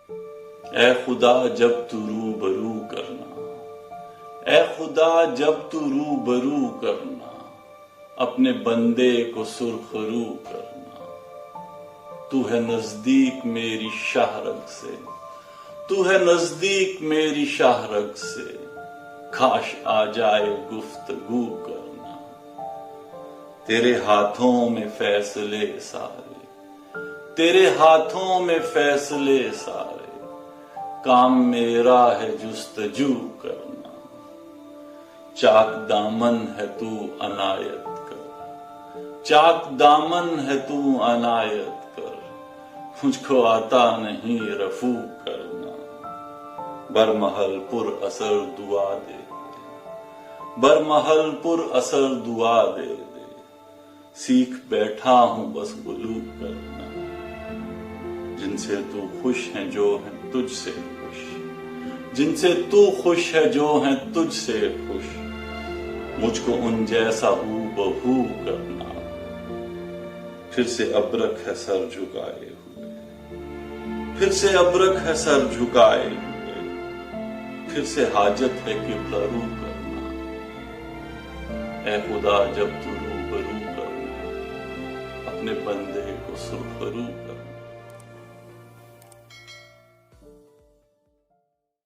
اے خدا جب تو روبرو کرنا، اے خدا جب تو روبرو کرنا، اپنے بندے کو سرخرو کرنا۔ تو ہے نزدیک میری شاہ رگ سے، تو ہے نزدیک میری شاہ رگ سے، کاش آ جائے گفتگو کرنا۔ تیرے ہاتھوں میں فیصلے سارے، تیرے ہاتھوں میں فیصلے سارے، کام میرا ہے جستجو کرنا۔ چاک دامن ہے تو عنایت کر، چاک دامن ہے تو عنایت کر، مجھ کو آتا نہیں رفو کرنا۔ برمحل پر اثر دعا دے دے، برمحل پر اثر دعا دے دے، سیکھ بیٹھا ہوں بس غلو کرنا۔ جن سے تو خوش ہیں جو ہیں تجھ سے خوش، جن سے تو خوش ہے جو ہیں تجھ سے خوش، مجھ کو ان جیسا ہو بہو کرنا۔ پھر سے ابرک ہے سر جھکائے ہوئے، پھر سے ابرک ہے سر جھکائے ہوئے، پھر سے حاجت ہے قبلہ رو کرنا۔ اے خدا جب تو روبرو کرنا، اپنے بندے کو سرخرو کرنا۔